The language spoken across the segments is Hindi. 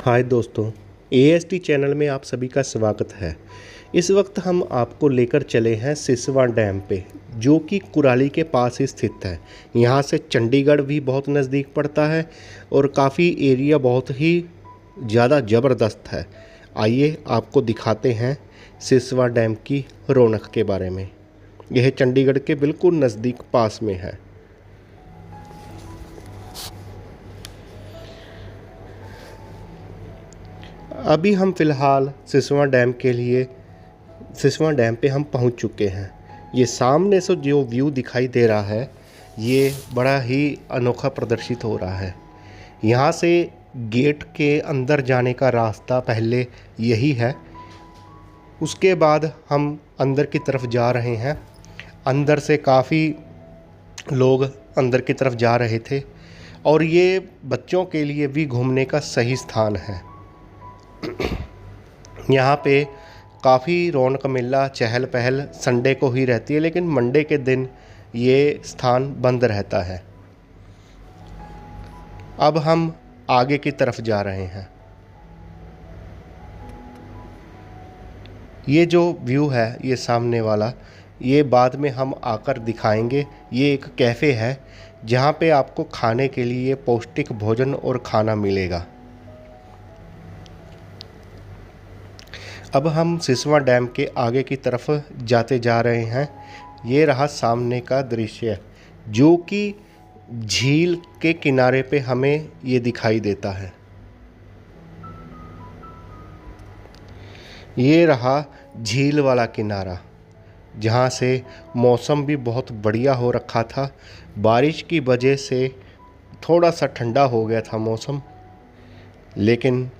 हाय दोस्तों, एएसटी चैनल में आप सभी का स्वागत है। इस वक्त हम आपको लेकर चले हैं सिसवा डैम पे, जो कि कुराली के पास ही स्थित है। यहाँ से चंडीगढ़ भी बहुत नज़दीक पड़ता है और काफ़ी एरिया बहुत ही ज़्यादा ज़बरदस्त है। आइए आपको दिखाते हैं सिसवा डैम की रौनक के बारे में। यह चंडीगढ़ के बिल्कुल नज़दीक पास में है। अभी हम फ़िलहाल सिसवा डैम पे हम पहुंच चुके हैं। ये सामने से जो व्यू दिखाई दे रहा है, ये बड़ा ही अनोखा प्रदर्शित हो रहा है। यहाँ से गेट के अंदर जाने का रास्ता पहले यही है। उसके बाद हम अंदर की तरफ जा रहे हैं। अंदर से काफ़ी लोग अंदर की तरफ जा रहे थे और ये बच्चों के लिए भी घूमने का सही स्थान है। यहाँ पे काफ़ी रौनक मेला चहल पहल संडे को ही रहती है, लेकिन मंडे के दिन ये स्थान बंद रहता है। अब हम आगे की तरफ जा रहे हैं। ये जो व्यू है, ये सामने वाला, ये बाद में हम आकर दिखाएंगे। ये एक कैफ़े है जहाँ पे आपको खाने के लिए पौष्टिक भोजन और खाना मिलेगा। अब हम सिसवा डैम के आगे की तरफ जाते जा रहे हैं। ये रहा सामने का दृश्य, जो कि झील के किनारे पे हमें ये दिखाई देता है। ये रहा झील वाला किनारा, जहाँ से मौसम भी बहुत बढ़िया हो रखा था। बारिश की वजह से थोड़ा सा ठंडा हो गया था मौसम, लेकिन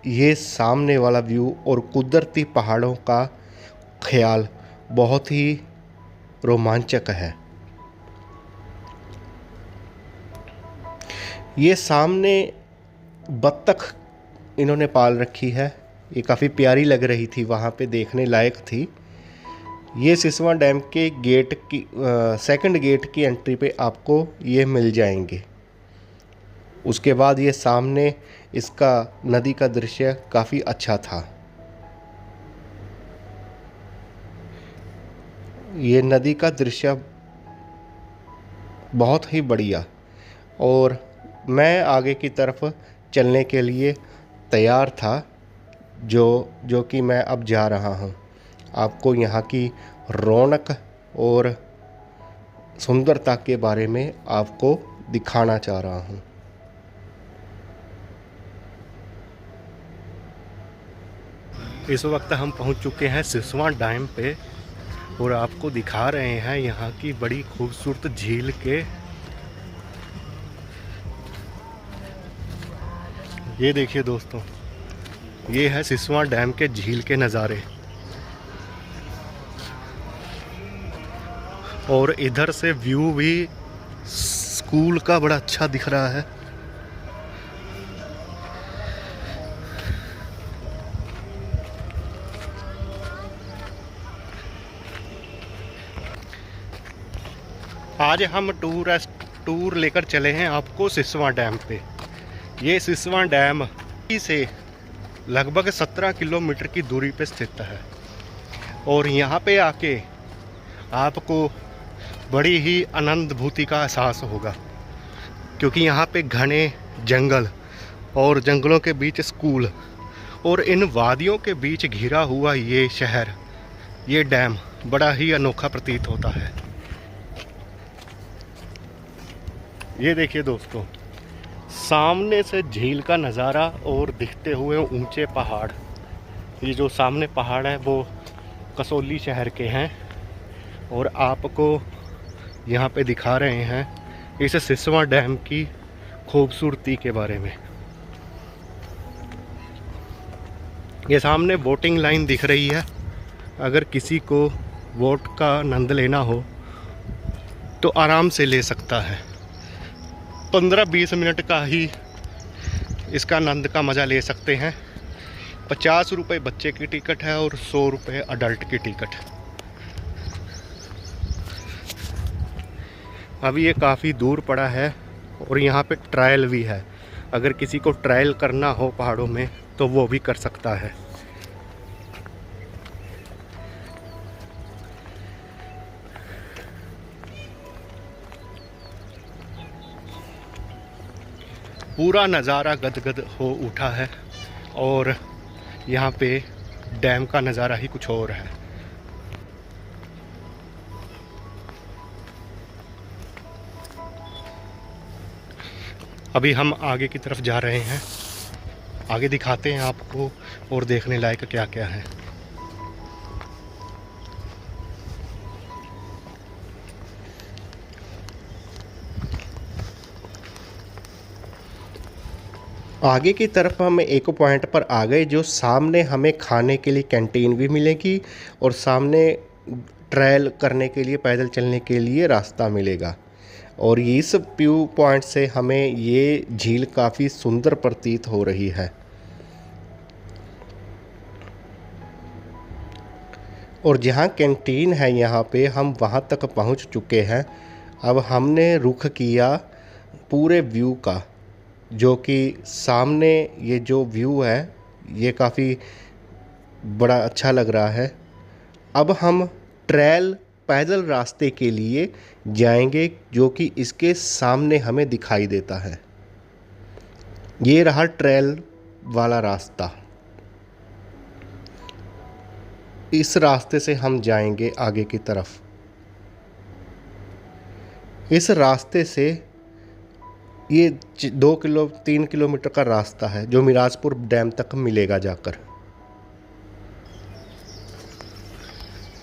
ये सामने वाला व्यू और कुदरती पहाड़ों का ख्याल बहुत ही रोमांचक है। ये सामने बत्तख इन्होंने पाल रखी है। ये काफ़ी प्यारी लग रही थी, वहाँ पे देखने लायक थी। ये सिसवा डैम के गेट की सेकंड गेट की एंट्री पे आपको ये मिल जाएंगे। उसके बाद ये सामने इसका नदी का दृश्य काफ़ी अच्छा था। ये नदी का दृश्य बहुत ही बढ़िया, और मैं आगे की तरफ चलने के लिए तैयार था, जो कि मैं अब जा रहा हूँ। आपको यहाँ की रौनक और सुंदरता के बारे में आपको दिखाना चाह रहा हूँ। इस वक्त हम पहुंच चुके हैं सिसवा डैम पे और आपको दिखा रहे हैं यहाँ की बड़ी खूबसूरत झील के। ये देखिए दोस्तों, ये है सिसवा डैम के झील के नज़ारे। और इधर से व्यू भी स्कूल का बड़ा अच्छा दिख रहा है। आज हम टूर लेकर चले हैं आपको सिसवा डैम पे। ये सिसवा डैम से लगभग 17 किलोमीटर की दूरी पे स्थित है और यहाँ पे आके आपको बड़ी ही आनंदभूति का एहसास होगा, क्योंकि यहाँ पे घने जंगल और जंगलों के बीच स्कूल और इन वादियों के बीच घिरा हुआ ये शहर, ये डैम बड़ा ही अनोखा प्रतीत होता है। ये देखिए दोस्तों, सामने से झील का नज़ारा और दिखते हुए ऊंचे पहाड़। ये जो सामने पहाड़ है वो कसौली शहर के हैं और आपको यहाँ पे दिखा रहे हैं इस सिसवा डैम की खूबसूरती के बारे में। ये सामने बोटिंग लाइन दिख रही है। अगर किसी को बोट का आनंद लेना हो तो आराम से ले सकता है। 15-20 मिनट का ही इसका आनंद का मज़ा ले सकते हैं। 50 रुपये बच्चे की टिकट है और 100 रुपये अडल्ट की टिकट। अभी ये काफ़ी दूर पड़ा है और यहाँ पे ट्रायल भी है। अगर किसी को ट्रायल करना हो पहाड़ों में तो वो भी कर सकता है। पूरा नज़ारा गदगद हो उठा है और यहाँ पे डैम का नज़ारा ही कुछ और है। अभी हम आगे की तरफ जा रहे हैं, आगे दिखाते हैं आपको और देखने लायक क्या क्या है। आगे की तरफ हम एक पॉइंट पर आ गए, जो सामने हमें खाने के लिए कैंटीन भी मिलेगी और सामने ट्रायल करने के लिए, पैदल चलने के लिए रास्ता मिलेगा। और इस व्यू पॉइंट से हमें ये झील काफ़ी सुंदर प्रतीत हो रही है। और जहाँ कैंटीन है यहाँ पे हम वहाँ तक पहुँच चुके हैं। अब हमने रुख किया पूरे व्यू का, जो कि सामने ये जो व्यू है ये काफ़ी बड़ा अच्छा लग रहा है। अब हम ट्रेल पैदल रास्ते के लिए जाएंगे, जो कि इसके सामने हमें दिखाई देता है। ये रहा ट्रेल वाला रास्ता। इस रास्ते से हम जाएंगे आगे की तरफ। इस रास्ते से ये 3 किलोमीटर का रास्ता है जो मिराजपुर डैम तक मिलेगा जाकर।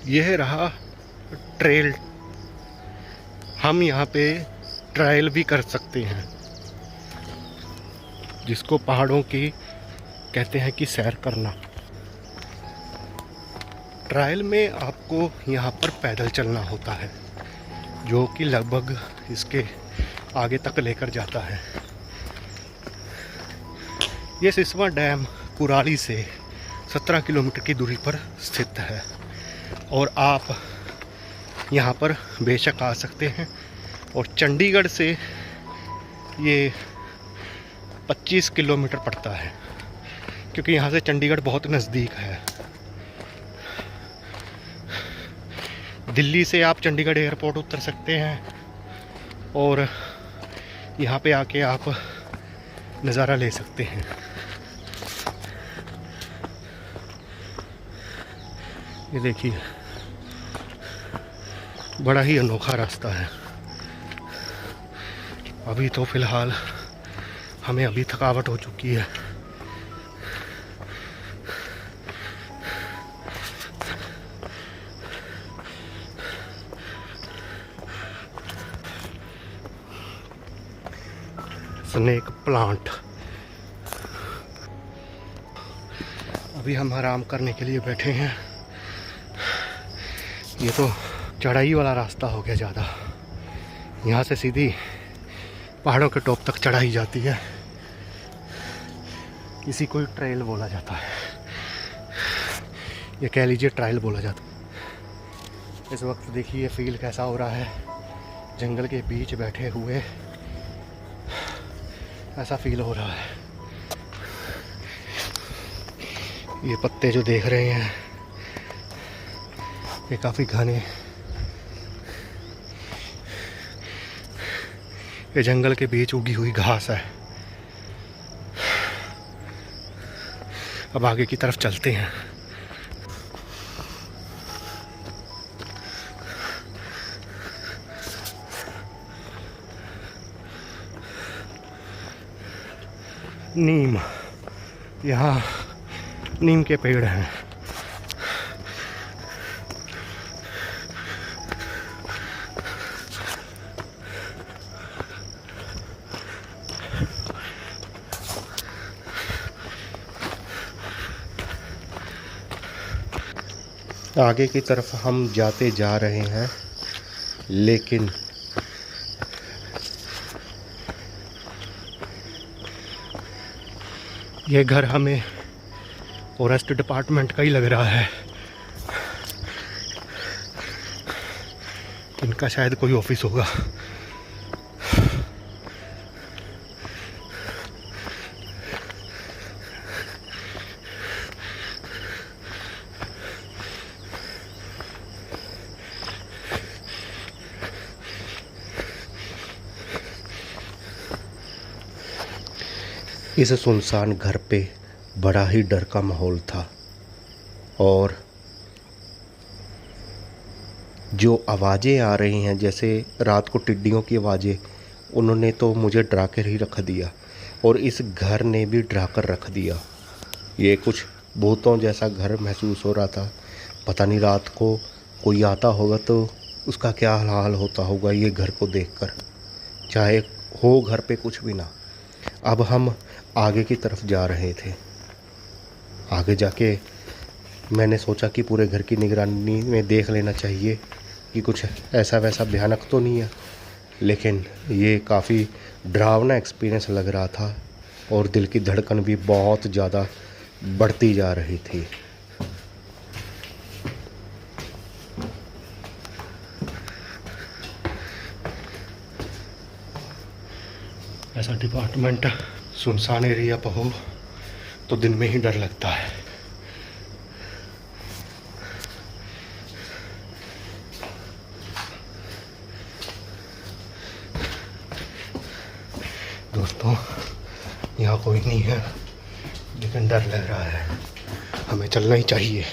यह रहा ट्रेल। हम यहाँ पे ट्रायल भी कर सकते हैं, जिसको पहाड़ों की कहते हैं कि सैर करना। ट्रायल में आपको यहाँ पर पैदल चलना होता है, जो कि लगभग इसके आगे तक लेकर जाता है। ये सिसवा डैम कुराली से 17 किलोमीटर की दूरी पर स्थित है और आप यहाँ पर बेशक आ सकते हैं। और चंडीगढ़ से ये 25 किलोमीटर पड़ता है, क्योंकि यहाँ से चंडीगढ़ बहुत नज़दीक है। दिल्ली से आप चंडीगढ़ एयरपोर्ट उतर सकते हैं और यहाँ पे आके आप नज़ारा ले सकते हैं। ये देखिए, बड़ा ही अनोखा रास्ता है। अभी तो फ़िलहाल हमें अभी थकावट हो चुकी है। Snake plant. अभी हम आराम करने के लिए बैठे हैं। ये तो चढ़ाई वाला रास्ता हो गया ज़्यादा। यहाँ से सीधी पहाड़ों के टॉप तक चढ़ाई जाती है। इसी को ट्रेल बोला जाता है, ये कह लीजिए ट्रायल बोला जाता है। इस वक्त देखिए फील कैसा हो रहा है, जंगल के बीच बैठे हुए ऐसा फील हो रहा है। ये पत्ते जो देख रहे हैं ये काफ़ी घने, ये जंगल के बीच उगी हुई घास है। अब आगे की तरफ चलते हैं। नीम, यहाँ नीम के पेड़ हैं। आगे की तरफ हम जाते जा रहे हैं, लेकिन ये घर हमें फॉरेस्ट डिपार्टमेंट का ही लग रहा है। इनका शायद कोई ऑफिस होगा। इस सुनसान घर पे बड़ा ही डर का माहौल था और जो आवाज़ें आ रही हैं जैसे रात को टिड्डियों की आवाज़ें, उन्होंने तो मुझे डरा कर ही रख दिया और इस घर ने भी डरा कर रख दिया। ये कुछ भूतों जैसा घर महसूस हो रहा था। पता नहीं रात को कोई आता होगा तो उसका क्या हाल होता होगा ये घर को देखकर, चाहे हो घर पे कुछ भी ना। अब हम आगे की तरफ जा रहे थे। आगे जाके मैंने सोचा कि पूरे घर की निगरानी में देख लेना चाहिए कि कुछ ऐसा वैसा भयानक तो नहीं है, लेकिन ये काफ़ी डरावना एक्सपीरियंस लग रहा था और दिल की धड़कन भी बहुत ज़्यादा बढ़ती जा रही थी। ऐसा डिपार्टमेंट सुनसान एरिया पर हो तो दिन में ही डर लगता है। दोस्तों, यहाँ कोई नहीं है लेकिन डर लग रहा है, हमें चलना ही चाहिए।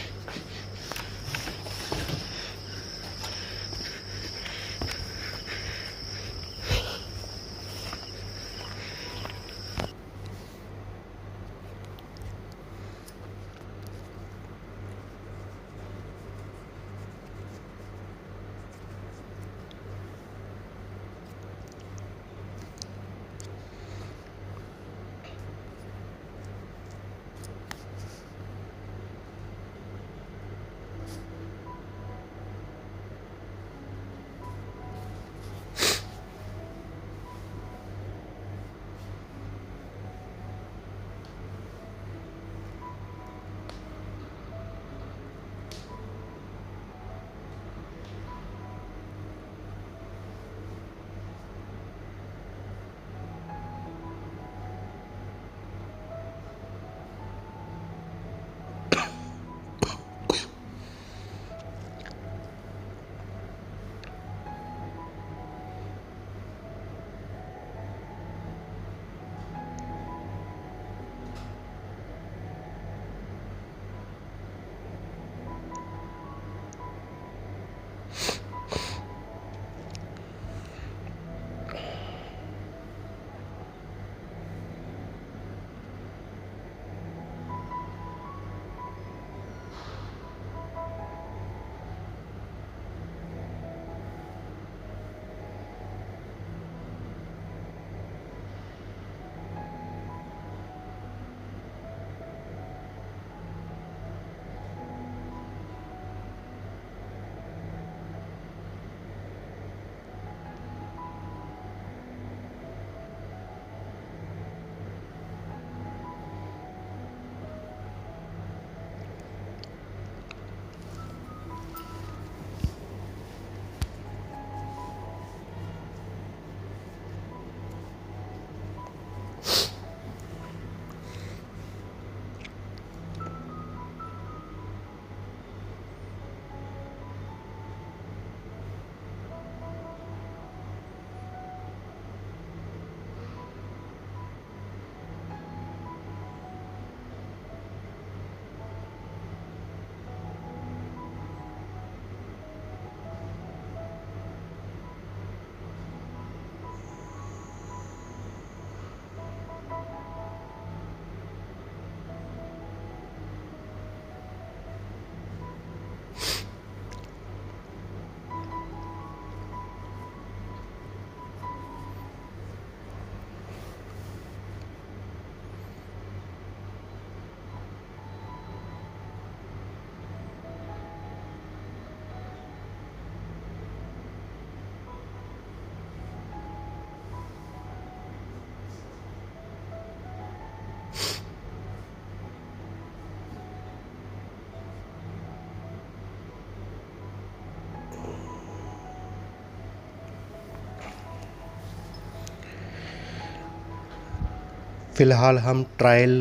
फ़िलहाल हम ट्रायल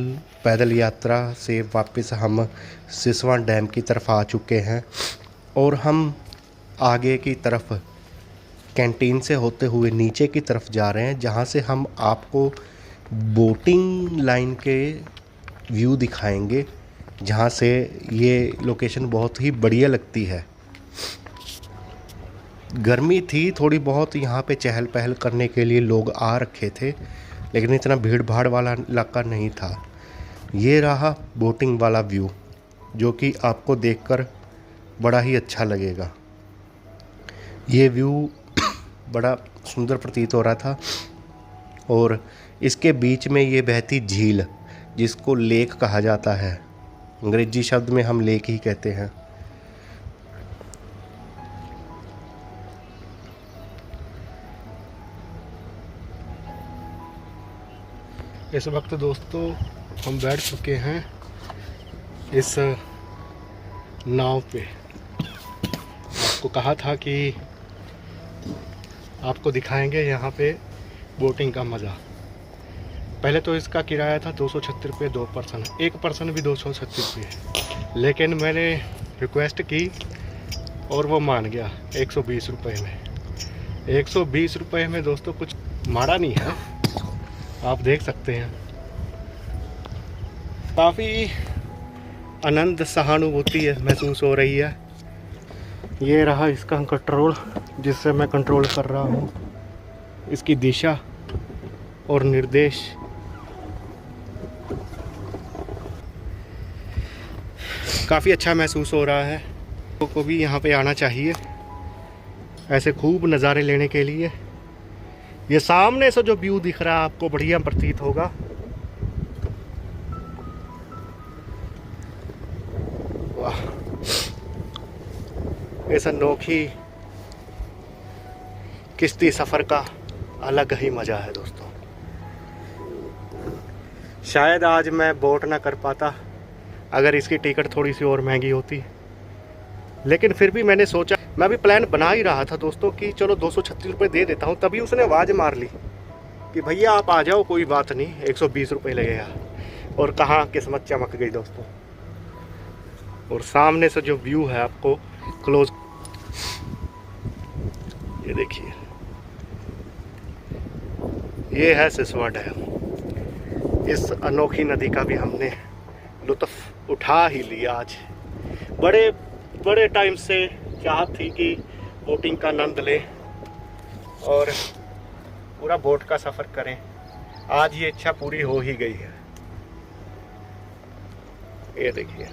पैदल यात्रा से वापस हम सिसवां डैम की तरफ आ चुके हैं और हम आगे की तरफ कैंटीन से होते हुए नीचे की तरफ जा रहे हैं, जहां से हम आपको बोटिंग लाइन के व्यू दिखाएंगे, जहाँ से ये लोकेशन बहुत ही बढ़िया लगती है। गर्मी थी थोड़ी बहुत, यहाँ पे चहल पहल करने के लिए लोग आ रखे थे, लेकिन इतना भीड़ भाड़ वाला इलाका नहीं था। ये रहा बोटिंग वाला व्यू, जो कि आपको देखकर बड़ा ही अच्छा लगेगा। ये व्यू बड़ा सुंदर प्रतीत हो रहा था, और इसके बीच में ये बहती झील, जिसको लेक कहा जाता है, अंग्रेजी शब्द में हम लेक ही कहते हैं। इस वक्त दोस्तों हम बैठ चुके हैं इस नाव पे। आपको कहा था कि आपको दिखाएंगे यहाँ पे बोटिंग का मज़ा। पहले तो इसका किराया था 236 रुपये 2 पर्सन, एक पर्सन भी 236 रुपये, लेकिन मैंने रिक्वेस्ट की और वो मान गया 120 रुपये में। 120 रुपये में दोस्तों कुछ माड़ा नहीं है, आप देख सकते हैं। काफ़ी आनंद सहानुभूति महसूस हो रही है। ये रहा इसका कंट्रोल, जिससे मैं कंट्रोल कर रहा हूँ इसकी दिशा और निर्देश। काफ़ी अच्छा महसूस हो रहा है। लोगों को भी यहाँ पे आना चाहिए ऐसे खूब नज़ारे लेने के लिए। ये सामने से जो व्यू दिख रहा है आपको बढ़िया प्रतीत होगा। वाह, इस अनोखी किश्ती सफ़र का अलग ही मज़ा है दोस्तों। शायद आज मैं बोट ना कर पाता अगर इसकी टिकट थोड़ी सी और महंगी होती, लेकिन फिर भी मैंने सोचा, मैं भी प्लान बना ही रहा था दोस्तों कि चलो 236 रुपये दे देता हूँ। तभी उसने आवाज़ मार ली कि भैया आप आ जाओ, कोई बात नहीं, 120 रुपये लगेगा। और कहाँ किस्मत चमक गई दोस्तों। और सामने से जो व्यू है आपको क्लोज, ये देखिए, ये है सिसवा डैम। इस अनोखी नदी का भी हमने लुत्फ़ उठा ही लिया आज। बड़े टाइम से चाहत थी कि बोटिंग का आनंद लें और पूरा बोट का सफ़र करें। आज ये इच्छा पूरी हो ही गई है। ये देखिए,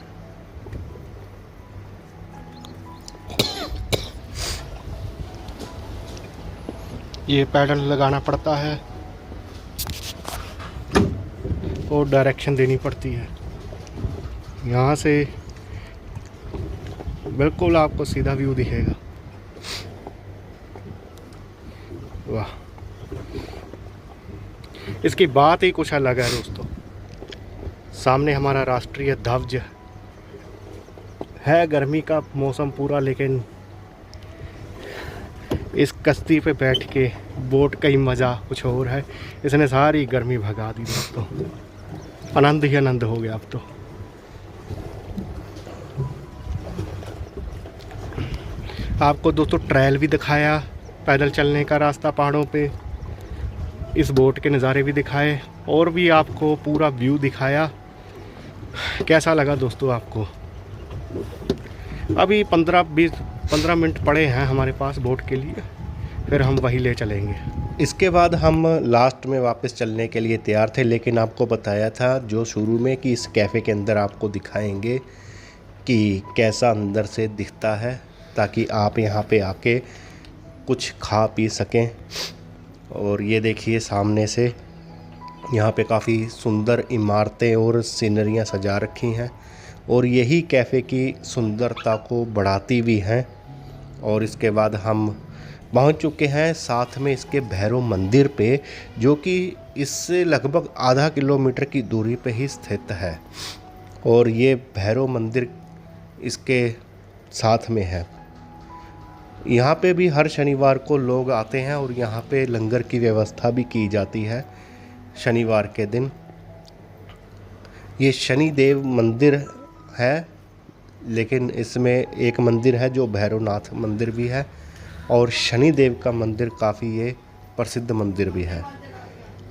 ये पैडल लगाना पड़ता है और डायरेक्शन देनी पड़ती है। यहाँ से बिल्कुल आपको सीधा व्यू दिखेगा। वाह, इसकी बात ही कुछ अलग है दोस्तों। सामने हमारा राष्ट्रीय ध्वज है। गर्मी का मौसम पूरा, लेकिन इस कश्ती पे बैठ के बोट का ही मज़ा कुछ और है। इसने सारी गर्मी भगा दी दोस्तों। आनंद ही आनंद हो गया अब तो। आपको दोस्तों ट्रेल भी दिखाया, पैदल चलने का रास्ता पहाड़ों पे, इस बोट के नज़ारे भी दिखाए और भी आपको पूरा व्यू दिखाया। कैसा लगा दोस्तों आपको? अभी 15 मिनट पड़े हैं हमारे पास बोट के लिए, फिर हम वहीं ले चलेंगे। इसके बाद हम लास्ट में वापस चलने के लिए तैयार थे, लेकिन आपको बताया था जो शुरू में कि इस कैफ़े के अंदर आपको दिखाएंगे कि कैसा अंदर से दिखता है, ताकि आप यहाँ पे आके कुछ खा पी सकें। और ये देखिए सामने से यहाँ पे काफ़ी सुंदर इमारतें और सीनरियाँ सजा रखी हैं, और यही कैफ़े की सुंदरता को बढ़ाती भी हैं। और इसके बाद हम पहुँच चुके हैं साथ में इसके भैरव मंदिर पे, जो कि इससे लगभग आधा किलोमीटर की दूरी पे ही स्थित है। और ये भैरव मंदिर इसके साथ में है। यहाँ पे भी हर शनिवार को लोग आते हैं और यहाँ पे लंगर की व्यवस्था भी की जाती है शनिवार के दिन। ये शनिदेव मंदिर है, लेकिन इसमें एक मंदिर है जो भैरवनाथ मंदिर भी है, और शनिदेव का मंदिर काफ़ी ये प्रसिद्ध मंदिर भी है।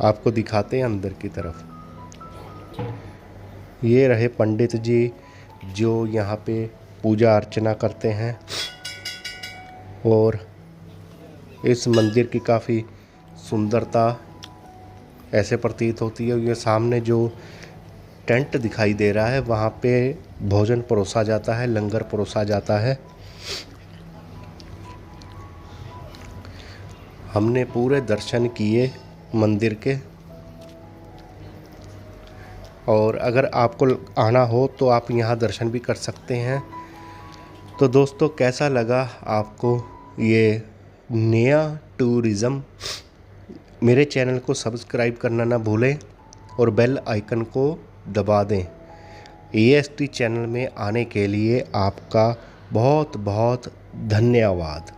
आपको दिखाते हैं अंदर की तरफ। ये रहे पंडित जी जो यहाँ पे पूजा अर्चना करते हैं और इस मंदिर की काफ़ी सुंदरता ऐसे प्रतीत होती है। ये सामने जो टेंट दिखाई दे रहा है वहाँ पे भोजन परोसा जाता है, लंगर परोसा जाता है। हमने पूरे दर्शन किए मंदिर के, और अगर आपको आना हो तो आप यहाँ दर्शन भी कर सकते हैं। तो दोस्तों कैसा लगा आपको ये नया टूरिज़्म? मेरे चैनल को सब्सक्राइब करना ना भूलें और बेल आइकन को दबा दें। AST चैनल में आने के लिए आपका बहुत बहुत धन्यवाद।